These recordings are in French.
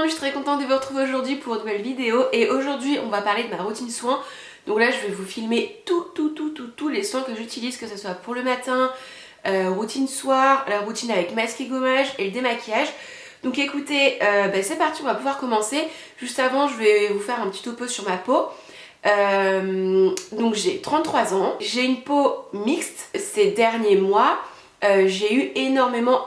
monde, je suis très contente de vous retrouver aujourd'hui pour une nouvelle vidéo et aujourd'hui on va parler de ma routine soins. Donc là je vais vous filmer tous les soins que j'utilise, que ce soit pour le matin, routine soir, la routine avec masque et gommage et le démaquillage. Donc écoutez, c'est parti, on va pouvoir commencer. Juste avant je vais vous faire un petit topo sur ma peau. Donc j'ai 33 ans, j'ai une peau mixte ces derniers mois. J'ai eu énormément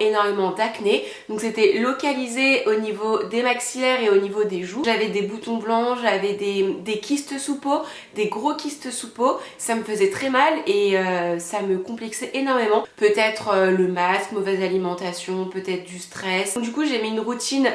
d'acné, donc c'était localisé au niveau des maxillaires et au niveau des joues. J'avais des boutons blancs, j'avais des kystes sous peau, des gros kystes sous peau, ça me faisait très mal et ça me complexait énormément. Peut-être le masque, mauvaise alimentation, peut-être du stress. Donc, du coup j'ai mis une routine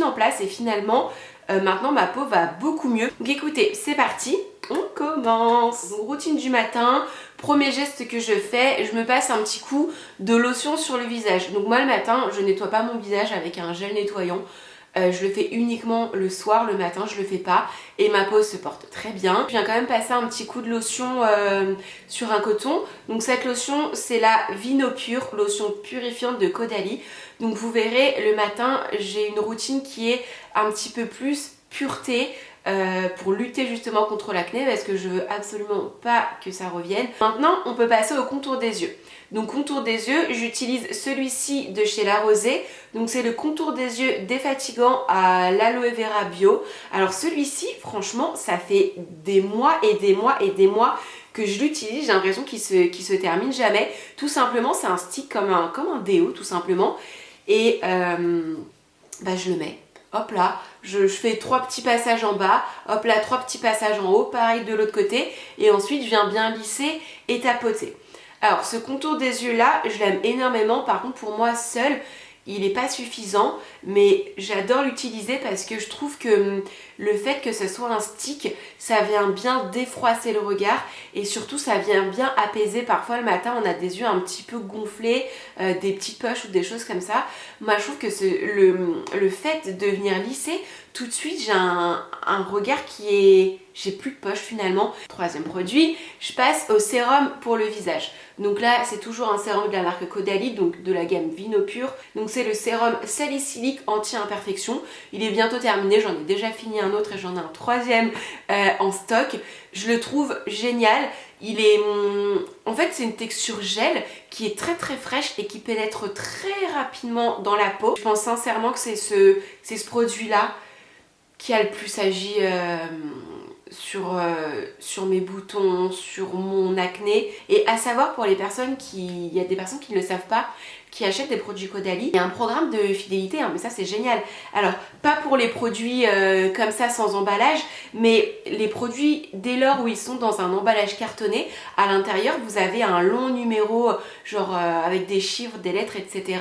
en place et finalement maintenant ma peau va beaucoup mieux. Donc écoutez, c'est parti, on commence. Donc, routine du matin. Premier geste que je fais, je me passe un petit coup de lotion sur le visage. Donc moi le matin, je nettoie pas mon visage avec un gel nettoyant. Je le fais uniquement le soir, le matin je le fais pas. Et ma peau se porte très bien. Je viens quand même passer un petit coup de lotion sur un coton. Donc cette lotion, c'est la Vinopure, lotion purifiante de Caudalie. Donc vous verrez, le matin, j'ai une routine qui est un petit peu plus pureté. Pour lutter justement contre l'acné parce que je veux absolument pas que ça revienne. Maintenant on peut passer au contour des yeux. Donc contour des yeux, j'utilise celui-ci de chez La Rosée. Donc c'est le contour des yeux défatigant à l'aloe vera bio. Alors celui-ci franchement ça fait des mois que je l'utilise. J'ai l'impression qu'il se termine jamais. Tout simplement c'est un stick comme un déo tout simplement. Et je le mets. Hop là, je fais 3 petits passages en bas, hop là 3 petits passages en haut, pareil de l'autre côté, et ensuite je viens bien lisser et tapoter. Alors ce contour des yeux là, je l'aime énormément, par contre pour moi seul, il n'est pas suffisant, mais j'adore l'utiliser parce que je trouve que le fait que ce soit un stick, ça vient bien défroisser le regard et surtout ça vient bien apaiser. Parfois le matin on a des yeux un petit peu gonflés, des petites poches ou des choses comme ça. Moi je trouve que le fait de venir lisser, tout de suite j'ai un regard qui est... J'ai plus de poche finalement. Troisième produit, je passe au sérum pour le visage. Donc là, c'est toujours un sérum de la marque Caudalie, donc de la gamme Vinopure. Donc c'est le sérum salicylique anti-imperfection. Il est bientôt terminé, j'en ai déjà fini un autre et j'en ai un troisième en stock. Je le trouve génial. Il est... En fait, c'est une texture gel qui est très fraîche et qui pénètre très rapidement dans la peau. Je pense sincèrement que c'est ce produit-là qui a le plus agi... sur mes boutons, sur mon acné. Et à savoir pour les personnes il y a des personnes qui ne le savent pas, qui achètent des produits Caudalie, il y a un programme de fidélité, mais ça c'est génial. Alors pas pour les produits comme ça sans emballage, mais les produits dès lors où ils sont dans un emballage cartonné, à l'intérieur vous avez un long numéro genre avec des chiffres, des lettres, etc.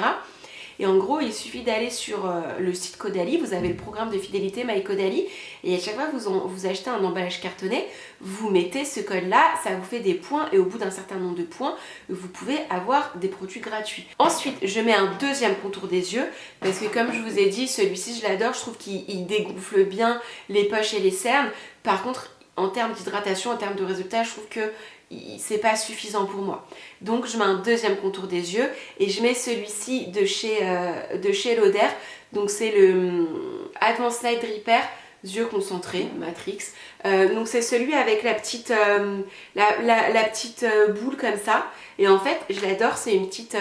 Et en gros, il suffit d'aller sur le site Caudalie, vous avez le programme de fidélité My Caudalie, et à chaque fois que vous achetez un emballage cartonné, vous mettez ce code-là, ça vous fait des points, et au bout d'un certain nombre de points, vous pouvez avoir des produits gratuits. Ensuite, je mets un deuxième contour des yeux, parce que comme je vous ai dit, celui-ci je l'adore, je trouve qu'il dégonfle bien les poches et les cernes. Par contre, en termes d'hydratation, en termes de résultats, je trouve que c'est pas suffisant pour moi. Donc je mets un deuxième contour des yeux et je mets celui-ci de chez Lauder. Donc c'est le Advanced Night Repair yeux concentrés Matrix. Donc c'est celui avec la petite boule comme ça. Et en fait je l'adore, c'est une petite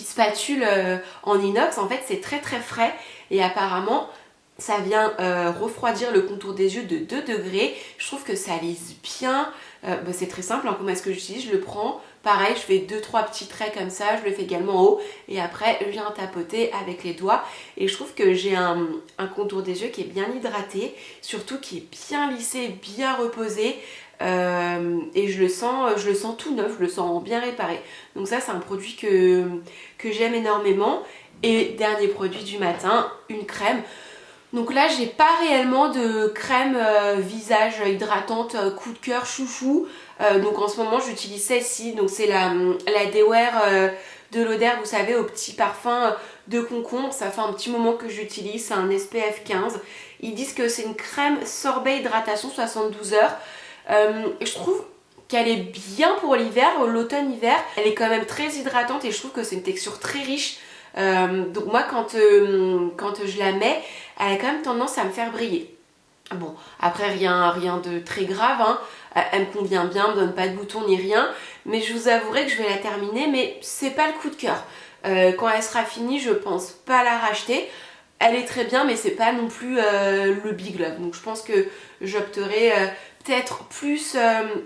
spatule en inox. En fait c'est très frais et apparemment ça vient refroidir le contour des yeux de 2 degrés. Je trouve que ça lisse bien. C'est très simple, hein, comment est-ce que j'utilise? Je le prends, pareil, je fais 2-3 petits traits comme ça, je le fais également en haut. Et après, je viens tapoter avec les doigts. Et je trouve que j'ai un contour des yeux qui est bien hydraté, surtout qui est bien lissé, bien reposé. Et je le sens tout neuf, je le sens bien réparé. Donc ça, c'est un produit que j'aime énormément. Et dernier produit du matin, une crème. Donc là j'ai pas réellement de crème visage hydratante coup de cœur chouchou. Donc en ce moment j'utilise celle-ci. Donc c'est la Daywear de Lauder, vous savez, au petit parfum de concombre. Ça fait un petit moment que j'utilise, c'est un SPF 15. Ils disent que c'est une crème sorbet hydratation 72 heures. Je trouve qu'elle est bien pour l'hiver, l'automne-hiver. Elle est quand même très hydratante et je trouve que c'est une texture très riche. Donc moi quand je la mets, elle a quand même tendance à me faire briller. Bon, après rien de très grave, hein. Elle me convient bien, me donne pas de boutons ni rien, mais je vous avouerai que je vais la terminer, mais c'est pas le coup de cœur. Quand elle sera finie, je pense pas la racheter. Elle est très bien, mais c'est pas non plus le big love. Donc je pense que j'opterai peut-être plus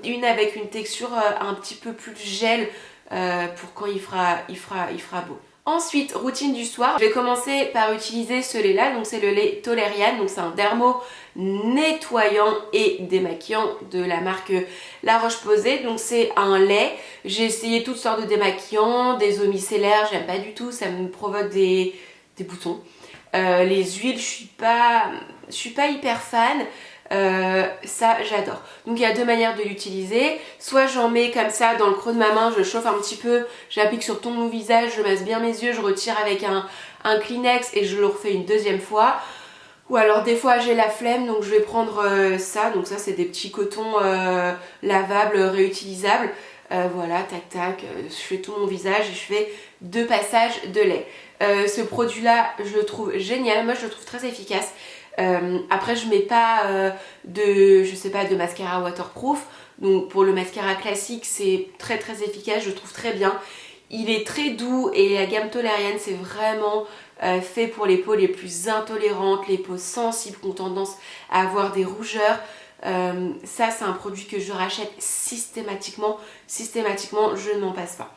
une avec une texture un petit peu plus gel pour quand il fera beau. Ensuite, routine du soir, je vais commencer par utiliser ce lait là, donc c'est le lait Toleriane, donc c'est un dermo nettoyant et démaquillant de la marque La Roche-Posay. Donc c'est un lait, j'ai essayé toutes sortes de démaquillants, des eaux micellaires, j'aime pas du tout, ça me provoque des boutons. Les huiles, je suis pas hyper fan. Ça j'adore. Donc il y a deux manières de l'utiliser, soit j'en mets comme ça dans le creux de ma main, je chauffe un petit peu, j'applique sur tout mon visage, je masse bien mes yeux, je retire avec un Kleenex et je le refais une deuxième fois. Ou alors des fois j'ai la flemme, donc je vais prendre ça, donc ça c'est des petits cotons lavables, réutilisables. Voilà, tac tac, je fais tout mon visage et je fais 2 passages de lait. Ce produit là je le trouve génial, moi je le trouve très efficace. Après je mets pas de mascara waterproof, donc pour le mascara classique c'est très très efficace, je trouve très bien. Il est très doux et la gamme Toleriane c'est vraiment fait pour les peaux les plus intolérantes, les peaux sensibles qui ont tendance à avoir des rougeurs. Ça c'est un produit que je rachète systématiquement, je ne m'en passe pas.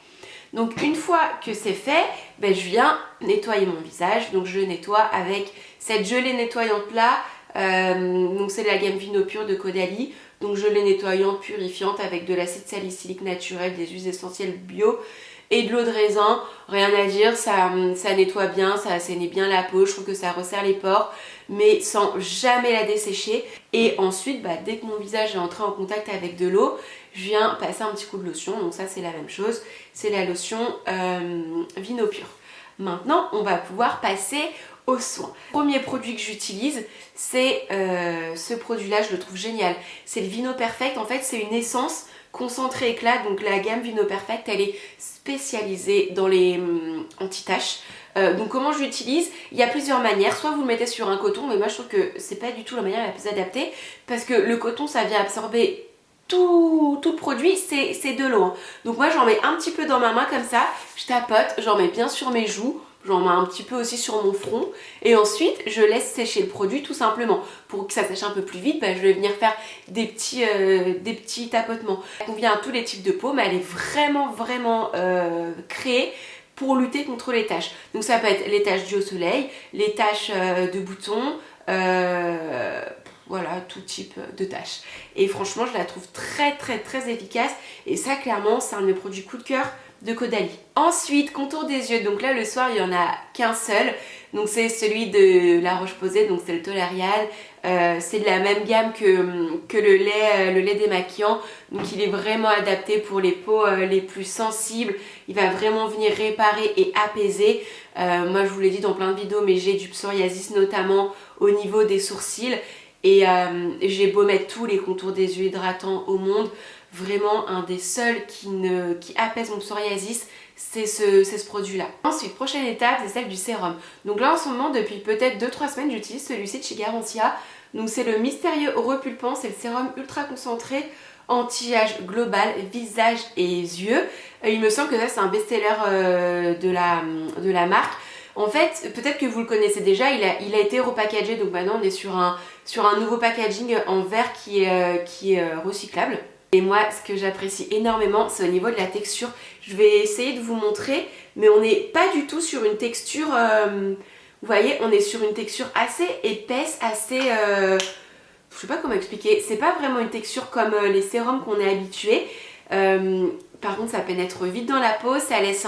Donc une fois que c'est fait, je viens nettoyer mon visage. Donc je nettoie avec cette gelée nettoyante là. Donc c'est la gamme Vinopure de Caudalie. Donc gelée nettoyante, purifiante avec de l'acide salicylique naturel, des huiles essentielles bio et de l'eau de raisin. Rien à dire, ça nettoie bien, ça assainit bien la peau. Je trouve que ça resserre les pores, mais sans jamais la dessécher. Et ensuite, dès que mon visage est entré en contact avec de l'eau, je viens passer un petit coup de lotion. Donc ça c'est la même chose, c'est la lotion Vinopure. Maintenant on va pouvoir passer aux soins. Le premier produit que j'utilise c'est ce produit là, je le trouve génial. C'est le Vino Perfect, en fait c'est une essence concentrée éclat. Donc la gamme Vino Perfect elle est spécialisée dans les anti-taches. Donc comment je l'utilise? Il y a plusieurs manières, soit vous le mettez sur un coton, mais moi je trouve que c'est pas du tout la manière la plus adaptée, parce que le coton ça vient absorber tout le produit, c'est de l'eau. Donc moi j'en mets un petit peu dans ma main comme ça, je tapote, j'en mets bien sur mes joues, j'en mets un petit peu aussi sur mon front et ensuite je laisse sécher le produit tout simplement. Pour que ça sèche un peu plus vite, je vais venir faire des petits tapotements. Elle convient à tous les types de peau, mais elle est vraiment créée pour lutter contre les taches. Donc ça peut être les taches dues au soleil, les taches de boutons, voilà, tout type de tâches. Et franchement, je la trouve très efficace. Et ça, clairement, c'est un de mes produits coup de cœur de Caudalie. Ensuite, contour des yeux. Donc là, le soir, il n'y en a qu'un seul. Donc c'est celui de La Roche-Posay, donc c'est le Toleriane. C'est de la même gamme que le lait démaquillant. Donc il est vraiment adapté pour les peaux les plus sensibles. Il va vraiment venir réparer et apaiser. Moi, je vous l'ai dit dans plein de vidéos, mais j'ai du psoriasis notamment au niveau des sourcils. Et j'ai beau mettre tous les contours des yeux hydratants au monde, vraiment un des seuls qui apaise mon psoriasis, c'est ce produit là. Ensuite, prochaine étape, c'est celle du sérum. Donc là en ce moment, depuis peut-être 2-3 semaines, j'utilise celui-ci de chez Garantia. Donc c'est le Mystérieux Repulpant, c'est le sérum ultra concentré anti-âge global, visage et yeux. Il me semble que ça c'est un best-seller de la marque. En fait, peut-être que vous le connaissez déjà, il a été repackagé, donc maintenant on est sur un nouveau packaging en verre qui est recyclable. Et moi, ce que j'apprécie énormément, c'est au niveau de la texture. Je vais essayer de vous montrer, mais on n'est pas du tout sur une texture... vous voyez, on est sur une texture assez épaisse, assez... je sais pas comment expliquer. C'est pas vraiment une texture comme les sérums qu'on est habitué. Par contre, ça pénètre vite dans la peau, ça laisse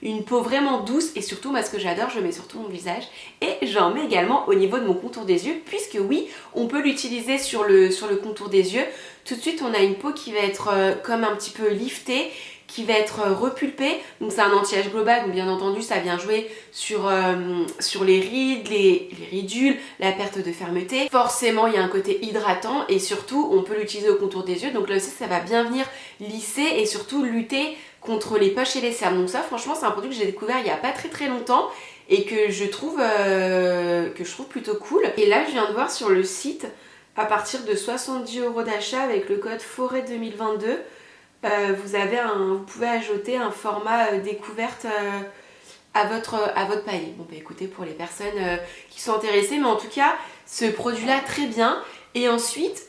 une peau vraiment douce et surtout, moi ce que j'adore, je mets sur tout mon visage et j'en mets également au niveau de mon contour des yeux puisque oui, on peut l'utiliser sur le contour des yeux. Tout de suite, on a une peau qui va être comme un petit peu liftée, qui va être repulpé. Donc c'est un anti-âge global, donc bien entendu ça vient jouer sur les rides, les ridules, la perte de fermeté. Forcément il y a un côté hydratant et surtout on peut l'utiliser au contour des yeux. Donc là aussi ça va bien venir lisser et surtout lutter contre les poches et les cernes. Donc ça franchement c'est un produit que j'ai découvert il n'y a pas très longtemps et que je trouve plutôt cool. Et là je viens de voir sur le site, à partir de 70 € d'achat avec le code Forêt 2022, vous pouvez ajouter un format découverte à votre panier. Bon bah écoutez, pour les personnes qui sont intéressées, mais en tout cas ce produit là très bien. Et ensuite,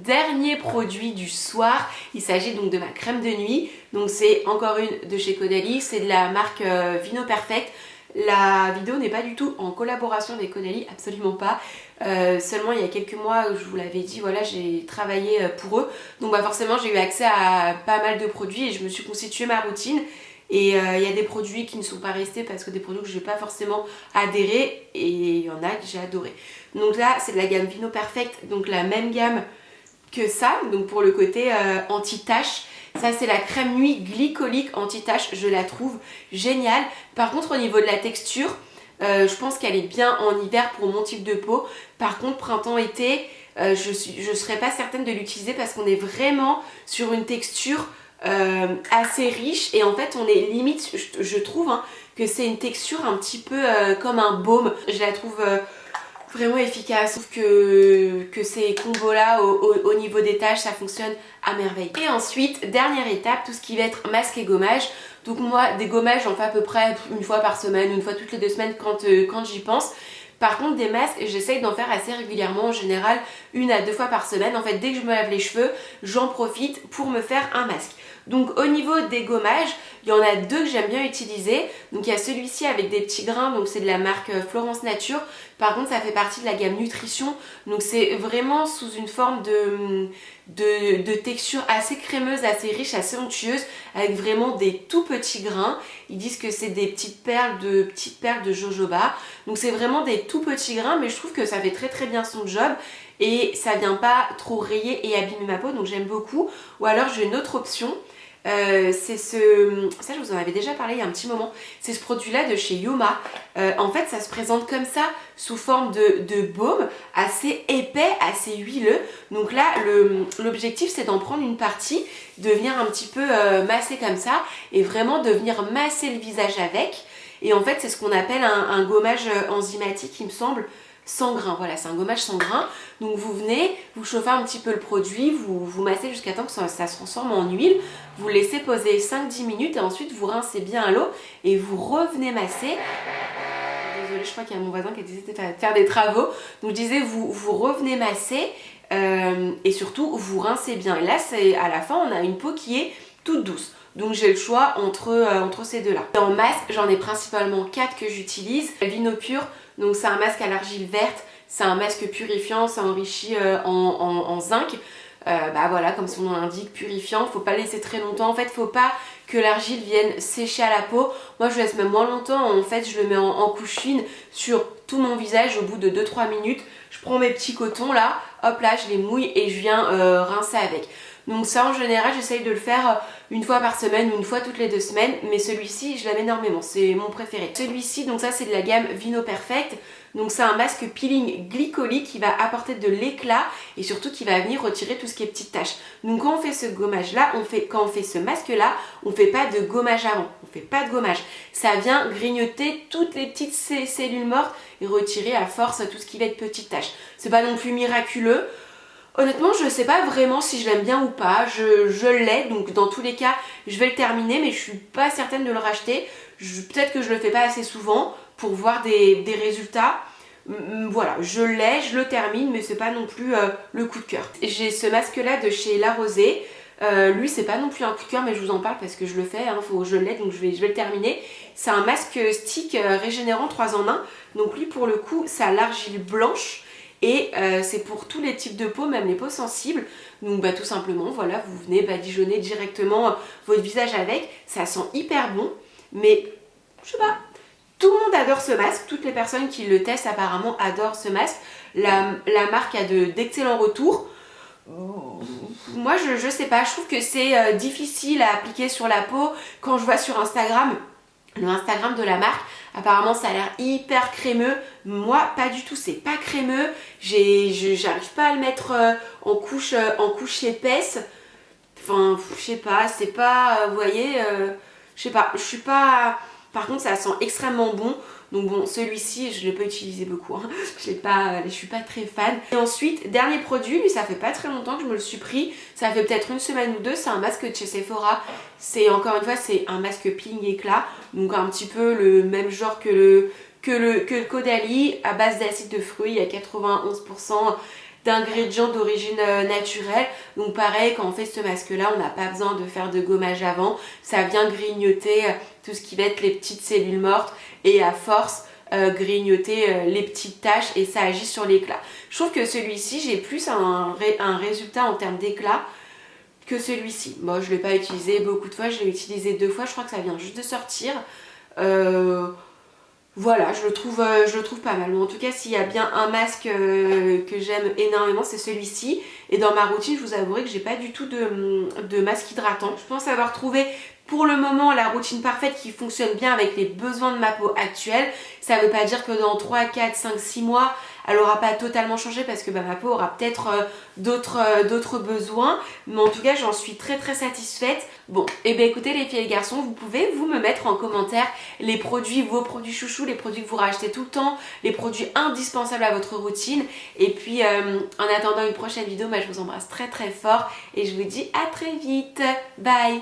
dernier produit du soir, il s'agit donc de ma crème de nuit. Donc c'est encore une de chez Caudalie, c'est de la marque Vino Perfect. La vidéo n'est pas du tout en collaboration avec Caudalie, absolument pas. Seulement il y a quelques mois, je vous l'avais dit, voilà, j'ai travaillé pour eux. Donc bah forcément j'ai eu accès à pas mal de produits et je me suis constitué ma routine. Et il y a des produits qui ne sont pas restés parce que des produits que je n'ai pas forcément adhéré, et il y en a que j'ai adoré. Donc là c'est de la gamme Vino Perfect, donc la même gamme que ça, donc pour le côté anti-tache. Ça c'est la crème nuit glycolique anti-tache, je la trouve géniale. Par contre au niveau de la texture, je pense qu'elle est bien en hiver pour mon type de peau. Par contre printemps-été, je serais pas certaine de l'utiliser parce qu'on est vraiment sur une texture assez riche. Et en fait on est limite, je trouve que c'est une texture un petit peu comme un baume. Je la trouve vraiment efficace. Sauf que ces combos là au niveau des taches, ça fonctionne à merveille. Et ensuite, dernière étape, tout ce qui va être masque et gommage. Donc moi, des gommages, j'en fais à peu près une fois par semaine, une fois toutes les 2 semaines quand j'y pense. Par contre des masques, j'essaye d'en faire assez régulièrement, en général 1 à 2 fois par semaine. En fait dès que je me lave les cheveux, j'en profite pour me faire un masque. Donc au niveau des gommages, il y en a 2 que j'aime bien utiliser. Donc il y a celui-ci avec des petits grains, donc c'est de la marque Florence Nature. Par contre ça fait partie de la gamme Nutrition, donc c'est vraiment sous une forme de texture assez crémeuse, assez riche, assez onctueuse, avec vraiment des tout petits grains. Ils disent que c'est des petites perles de jojoba. Donc c'est vraiment des tout petits grains, mais je trouve que ça fait très bien son job. Et ça vient pas trop rayer et abîmer ma peau, donc j'aime beaucoup. Ou alors j'ai une autre option. Ça je vous en avais déjà parlé il y a un petit moment, c'est ce produit là de chez Yoma. En fait ça se présente comme ça sous forme de baume assez épais, assez huileux. Donc là l'objectif c'est d'en prendre une partie, de venir un petit peu masser comme ça et vraiment de venir masser le visage avec. Et en fait c'est ce qu'on appelle un gommage enzymatique, il me semble, sans grain. Voilà, c'est un gommage sans grain. Donc vous venez, vous chauffez un petit peu le produit, vous massez jusqu'à temps que ça se transforme en huile, vous laissez poser 5-10 minutes et ensuite vous rincez bien à l'eau et vous revenez masser. Désolée, je crois qu'il y a mon voisin qui a décidé de faire des travaux. Donc je disais, vous revenez masser et surtout vous rincez bien. Et là, à la fin, on a une peau qui est toute douce. Donc j'ai le choix entre ces deux-là. En masque, j'en ai principalement 4 que j'utilise. Vino Pur, donc c'est un masque à l'argile verte, c'est un masque purifiant, c'est enrichi en zinc. Bah voilà, comme son nom l'indique, purifiant, faut pas laisser très longtemps. En fait, faut pas que l'argile vienne sécher à la peau. Moi je laisse même moins longtemps, en fait je le mets en couche fine sur tout mon visage au bout de 2-3 minutes. Je prends mes petits cotons là, hop là, je les mouille et je viens rincer avec. Donc ça en général j'essaye de le faire une fois par semaine ou une fois toutes les 2 semaines, mais celui-ci je l'aime énormément, c'est mon préféré. Celui-ci donc ça c'est de la gamme Vino Perfect, donc c'est un masque peeling glycolique qui va apporter de l'éclat et surtout qui va venir retirer tout ce qui est petites taches. Donc quand on fait ce gommage là, quand on fait ce masque là, on fait pas de gommage avant, on fait pas de gommage. Ça vient grignoter toutes les petites cellules mortes et retirer à force tout ce qui va être petites taches. C'est pas non plus miraculeux. Honnêtement, je sais pas vraiment si je l'aime bien ou pas, je l'ai, donc dans tous les cas, je vais le terminer, mais je suis pas certaine de le racheter. Peut-être que je le fais pas assez souvent pour voir des résultats. Voilà, je l'ai, je le termine, mais c'est pas non plus le coup de cœur. J'ai ce masque-là de chez La Rosée. Lui, c'est pas non plus un coup de cœur, mais je vous en parle parce que je le fais, je l'ai, donc je vais le terminer. C'est un masque stick régénérant 3 en 1. Donc lui, pour le coup, ça a l'argile blanche. Et c'est pour tous les types de peau, même les peaux sensibles. Donc bah tout simplement, voilà, vous venez badigeonner directement votre visage avec. Ça sent hyper bon, mais je sais pas, tout le monde adore ce masque. Toutes les personnes qui le testent apparemment adorent ce masque. La marque a d'excellents retours. moi je sais pas, je trouve que c'est difficile à appliquer sur la peau. Quand je vois sur Instagram, le Instagram de la marque, apparemment ça a l'air hyper crémeux. Moi pas du tout, c'est pas crémeux. J'arrive pas à le mettre en couche épaisse. Enfin, je sais pas, c'est pas, vous voyez, je sais pas, je suis pas... Par contre, ça sent extrêmement bon. Donc bon, celui-ci, je l'ai pas utilisé beaucoup, hein. Je suis pas très fan. Et ensuite, dernier produit, lui ça fait pas très longtemps que je me le suis pris. Ça fait peut-être une semaine ou deux, c'est un masque de chez Sephora. C'est, encore une fois, c'est un masque peeling éclat. Donc un petit peu le même genre que le Caudalie, à base d'acide de fruits, à 91% d'ingrédients d'origine naturelle. Donc pareil, quand on fait ce masque là, on n'a pas besoin de faire de gommage avant. Ça vient grignoter tout ce qui va être les petites cellules mortes et à force grignoter les petites taches et ça agit sur l'éclat. Je trouve que celui-ci, j'ai plus un résultat en termes d'éclat que celui-ci. Moi je ne l'ai pas utilisé beaucoup de fois, je l'ai utilisé 2 fois, je crois que ça vient juste de sortir. Voilà, je le trouve pas mal. Mais en tout cas, s'il y a bien un masque que j'aime énormément, c'est celui-ci. Et dans ma routine, je vous avouerai que j'ai pas du tout de masque hydratant. Je pense avoir trouvé pour le moment la routine parfaite qui fonctionne bien avec les besoins de ma peau actuelle. Ça veut pas dire que dans 3, 4, 5, 6 mois, elle aura pas totalement changé parce que ma peau aura peut-être d'autres besoins. Mais en tout cas, j'en suis très très satisfaite. Bon, et bien écoutez les filles et les garçons, vous pouvez vous me mettre en commentaire les produits, vos produits chouchous, les produits que vous rachetez tout le temps, les produits indispensables à votre routine. Et puis en attendant une prochaine vidéo, je vous embrasse très très fort et je vous dis à très vite. Bye!